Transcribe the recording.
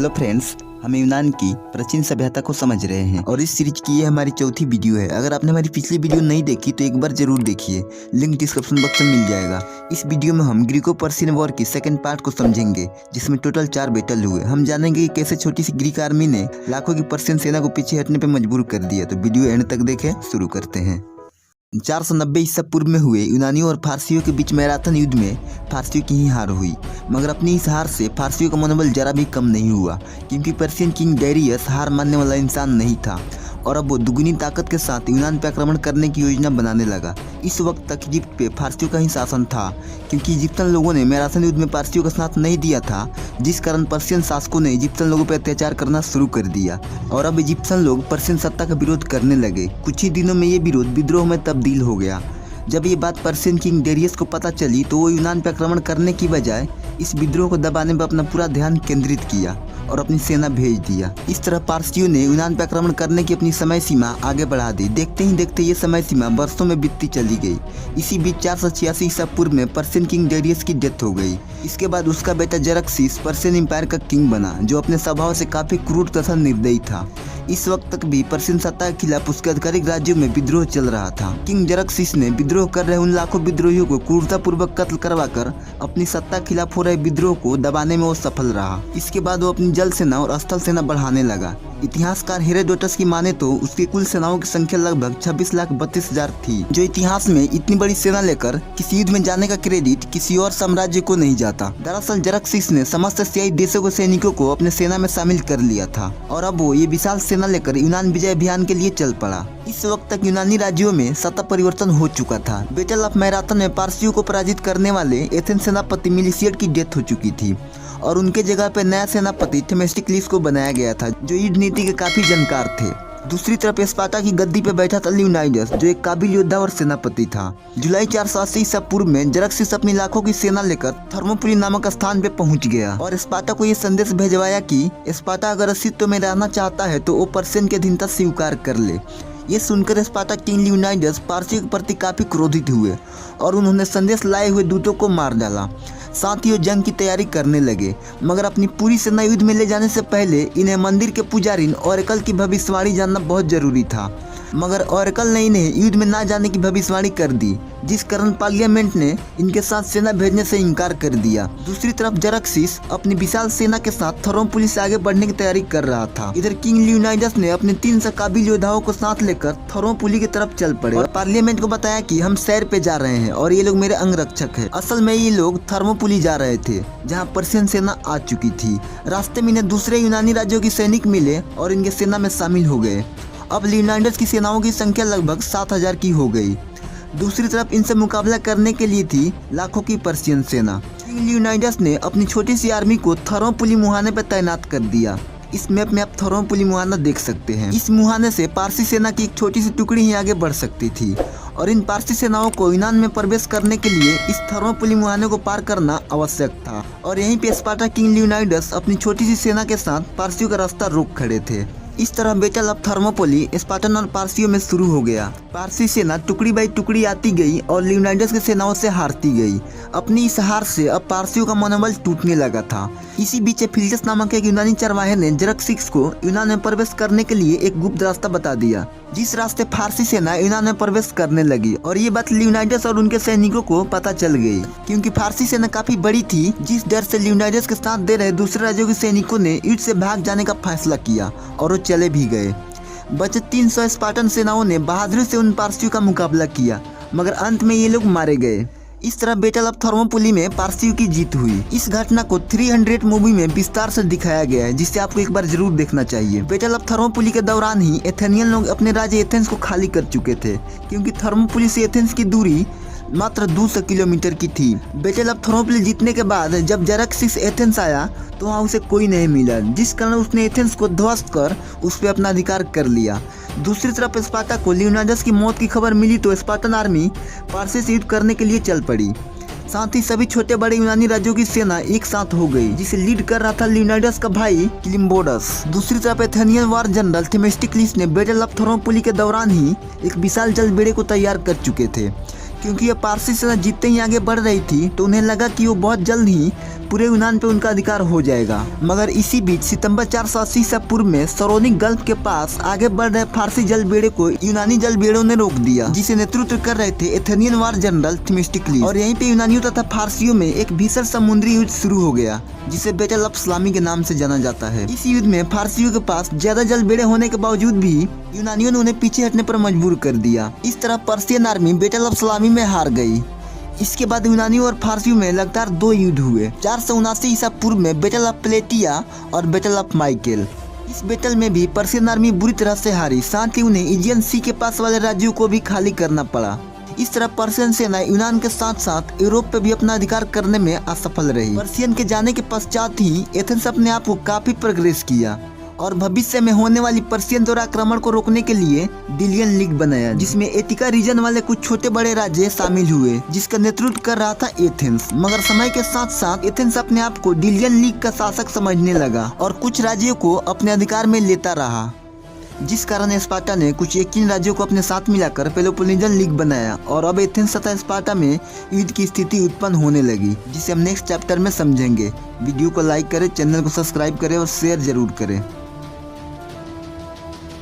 Hello friends, हम यूनान की प्राचीन सभ्यता को समझ रहे हैं और इस सीरीज की ये हमारी चौथी वीडियो है। अगर आपने हमारी पिछली वीडियो नहीं देखी तो एक बार जरूर देखिए, लिंक डिस्क्रिप्शन बॉक्स में मिल जाएगा। इस वीडियो में हम ग्रीको पर्शियन वॉर की सेकंड पार्ट को समझेंगे, जिसमें टोटल 4 बैटल हुए। हम जानेंगे कि कैसे छोटी सी ग्रीक आर्मी ने लाखों की पर्शियन सेना को पीछे हटने पर मजबूर कर दिया। तो वीडियो एंड तक देखें, शुरू करते हैं। 490 ईसा पूर्व में हुए यूनानियों और फारसियों के बीच मैराथन युद्ध में फारसियों की ही हार हुई, मगर अपनी इस हार से फारसियों का मनोबल जरा भी कम नहीं हुआ, क्योंकि पर्शियन किंग डैरियस हार मानने वाला इंसान नहीं था और अब वो दुगनी ताकत के साथ यूनान पर आक्रमण करने की योजना बनाने लगा। इस वक्त तक इजिप्ट पे फारसियों का ही शासन था, क्योंकि इजिप्शियन लोगों ने मैराथन युद्ध में फारसियों का साथ नहीं दिया था, जिस कारण पर्शियन शासकों ने इजिप्शियन लोगों पर अत्याचार करना शुरू कर दिया और अब इजिप्शियन लोग पर्शियन सत्ता का विरोध करने लगे। कुछ ही दिनों में ये विरोध विद्रोह में तब्दील हो गया। जब ये बात पर्शियन किंग डैरियस को पता चली तो वो यूनान पर आक्रमण करने की बजाय इस विद्रोह को दबाने पर अपना पूरा ध्यान केंद्रित किया और अपनी सेना भेज दिया। इस तरह पारसियों ने यूनान पर आक्रमण करने की अपनी समय सीमा आगे बढ़ा दी। देखते ही देखते ये समय सीमा वर्षों में बीतती चली गई। इसी बीच 486 ईसा पूर्व में पर्शियन किंग डैरियस की डेथ हो गई। इसके बाद उसका बेटा जरक्सिस पर्शियन एम्पायर का किंग बना, जो अपने स्वभाव से काफी क्रूर तथा निर्दयी था। इस वक्त तक भी पर्शियन सत्ता के खिलाफ उसके आधिकारिक राज्यों में विद्रोह चल रहा था। किंग जरक्सिस ने विद्रोह कर रहे उन लाखों विद्रोहियों को क्रूरतापूर्वक कत्ल करवाकर अपनी सत्ता के खिलाफ हो रहे विद्रोह को दबाने में वो सफल रहा। इसके बाद वो अपनी जल सेना और स्थल सेना बढ़ाने लगा। इतिहासकार हेरोडोटस की माने तो उसकी कुल सेनाओं की संख्या लगभग 26,32,000 थी। जो इतिहास में इतनी बड़ी सेना लेकर किसी युद्ध में जाने का क्रेडिट किसी और साम्राज्य को नहीं जाता। दरअसल जरक्सिस ने समस्त एशियाई देशों के सैनिकों को अपने सेना में शामिल कर लिया था और अब वो ये विशाल सेना लेकर यूनान विजय अभियान के लिए चल पड़ा। इस वक्त तक यूनानी राज्यों में सत्ता परिवर्तन हो चुका था। बैटल ऑफ मैराथन में पारसियों को पराजित करने वाले एथेंस सेनापति मिलिसियड की डेथ हो चुकी थी और उनके जगह पर नया सेनापति थेमेस्टिक्लिस को बनाया गया था, जो युद्ध नीति के काफी जानकार थे। दूसरी तरफ स्पार्टा की गद्दी पर बैठा था लियोनाइडस, जो एक काबिल योद्धा और सेनापति था। जुलाई 480 ईसा पूर्व में जरक्सिस अपनी लाखों की सेना लेकर थर्मोपुली नामक स्थान पे पहुंच गया और स्पार्टा को ये संदेश भेजवाया कि स्पार्टा अगर अस्तित्व में रहना चाहता है तो वो पर्शियन की अधीनता स्वीकार कर ले। ये सुनकर स्पार्टा किंग लियोनाइडस पारसियों के प्रति काफी क्रोधित हुए और उन्होंने संदेश लाए हुए दूतों को मार डाला। साथ ही वो जंग की तैयारी करने लगे, मगर अपनी पूरी सेना युद्ध में ले जाने से पहले इन्हें मंदिर के पुजारी ओरेकल की भविष्यवाणी जानना बहुत जरूरी था। मगर ओरेकल ने इन्हें युद्ध में ना जाने की भविष्यवाणी कर दी, जिस कारण पार्लियामेंट ने इनके साथ सेना भेजने से इनकार कर दिया। दूसरी तरफ जरक्सिस अपनी विशाल सेना के साथ थर्मोपुली से आगे बढ़ने की तैयारी कर रहा था। इधर किंग लियोनाइडस ने अपने 300 काबिल योद्धाओं को साथ लेकर थर्मोपुली की तरफ चल पड़े और पार्लियामेंट को बताया कि हम सैर पे जा रहे हैं और ये लोग मेरे अंगरक्षक है। असल में ये लोग थर्मोपुली जा रहे थे, जहाँ पर्शियन सेना आ चुकी थी। रास्ते में इन्हें दूसरे यूनानी राज्यों के सैनिक मिले और इनके सेना में शामिल हो गए। अब लियोनाइडस की सेनाओं की संख्या लगभग 7,000 की हो गई। दूसरी तरफ इनसे मुकाबला करने के लिए थी लाखों की पर्शियन सेना। किंग लियोनाइडस ने अपनी छोटी सी आर्मी को थर्मोपुली मुहाने पर तैनात कर दिया। इस मैप में आप थर्मोपुली मुहाना देख सकते हैं। इस मुहाने से पारसी सेना की एक छोटी सी टुकड़ी ही आगे बढ़ सकती थी और इन पारसी सेनाओं को यूनान में प्रवेश करने के लिए इस थर्मोपुली मुहाने को पार करना आवश्यक था और यहीं पे स्पार्टा किंग लियोनाइडस अपनी छोटी सी सेना के साथ पारसियों का रास्ता रोक खड़े थे। इस तरह बैटल ऑफ थर्मोपुली स्पार्टन और पारसियों में शुरू हो गया। पारसी सेना टुकड़ी बाई टुकड़ी आती गई और लियोनाइडस की सेनाओं से हारती गई। अपनी इस हार से अब पारसियों का मनोबल टूटने लगा था। इसी बीच फिल्टस नामक एक यूनानी चरवाहे ने जरक्सिस को यूनान में प्रवेश करने के लिए एक गुप्त रास्ता बता दिया, जिस रास्ते फारसी सेना यूनान में प्रवेश करने लगी और ये बात लियोनाइडस और उनके सैनिकों को पता चल गई, क्योंकि फारसी सेना काफी बड़ी थी, जिस डर से लियोनाइडस के साथ दे रहे दूसरे राज्यों के सैनिकों ने युद्ध से भाग जाने का फैसला किया और वो चले भी गए। बचे 300 स्पार्टन सेनाओं ने बहादुरी से उन पारसियों का मुकाबला किया, मगर अंत में ये लोग मारे गए। इस तरह बैटल ऑफ थर्मोपुली में पारसियों की जीत हुई। इस घटना को 300 मूवी में विस्तार से दिखाया गया है, जिसे आपको एक बार जरूर देखना चाहिए। बैटल ऑफ थर्मोपुली के दौरान ही एथेनियन लोग अपने राज्य एथेंस को खाली कर चुके थे, क्योंकि थर्मोपुली से एथेंस की दूरी मात्र 200 किलोमीटर की थी। बैटल ऑफ थर्मोपुली जीतने के बाद जब जरक्सिस एथेंस आया तो वहाँ उसे कोई नहीं मिला, जिस कारण उसने एथेंस को ध्वस्त कर उस पर अपना अधिकार कर लिया। दूसरी तरफ स्पार्टा को लियोनाइडस की मौत की खबर मिली तो स्पार्टन आर्मी पारसी से युद्ध करने के लिए चल पड़ी। साथ ही सभी छोटे बड़े यूनानी राज्यों की सेना एक साथ हो गई, जिसे लीड कर रहा था लियोनाइडस का भाई क्लिम्बोडस। दूसरी तरफ एथेनियन वार जनरल थेमेस्टिक्लिस ने बैटल ऑफ थर्मोपुली के दौरान ही एक विशाल जल बेड़े को तैयार कर चुके थे, क्योंकि ये पारसी सेना जितने ही आगे बढ़ रही थी तो उन्हें लगा कि वो बहुत जल्द ही पूरे यूनान पे उनका अधिकार हो जाएगा। मगर इसी बीच सितंबर 480 ईसा पूर्व में सरोनिक गल्फ के पास आगे बढ़ रहे फारसी जल बेड़े को यूनानी जल बेड़ों ने रोक दिया, जिसे नेतृत्व कर रहे थे एथेनियन वार जनरल थेमिस्टोक्लिस। और यहीं पे यूनानियों तथा फारसियों में एक भीषण समुद्री युद्ध शुरू हो गया, जिसे बैटल ऑफ सलामी के नाम से जाना जाता है। इस युद्ध में फारसियों के पास ज्यादा जल बेड़े होने के बावजूद भी यूनानियों ने उन्हें पीछे हटने पर मजबूर कर दिया। इस तरह पर्शियन आर्मी बैटल ऑफ सलामी में हार गई। इसके बाद यूनानियों और फारसियों में लगातार 2 युद्ध हुए। 479 ईसा पूर्व में बैटल ऑफ प्लेटिया और बैटल ऑफ माइकेल। इस बैटल में भी पर्शियन आर्मी बुरी तरह से हारी, साथ ही उन्हें एजियन सी के पास वाले राज्यों को भी खाली करना पड़ा। इस तरह पर्शियन सेना यूनान के साथ साथ यूरोप पे भी अपना अधिकार करने में असफल रही। पर्शियन के जाने के पश्चात ही एथेंस अपने आप को काफी प्रोग्रेस किया और भविष्य में होने वाली पर्शियन द्वारा आक्रमण को रोकने के लिए डिलियन लीग बनाया, जिसमें एतिका रीजन वाले कुछ छोटे बड़े राज्य शामिल हुए, जिसका नेतृत्व कर रहा था एथेंस। मगर समय के साथ साथ एथेंस अपने आप को डिलियन लीग का शासक समझने लगा और कुछ राज्यों को अपने अधिकार में लेता रहा, जिस कारण स्पार्टा ने कुछ यकीन राज्यों को अपने साथ मिलाकर पेलोपोनेसियन लीग बनाया और अब एथेंस तथा स्पार्टा में युद्ध की स्थिति उत्पन्न होने लगी, जिसे हम नेक्स्ट चैप्टर में समझेंगे। वीडियो को लाइक करें, चैनल को सब्सक्राइब करें और शेयर जरूर करें।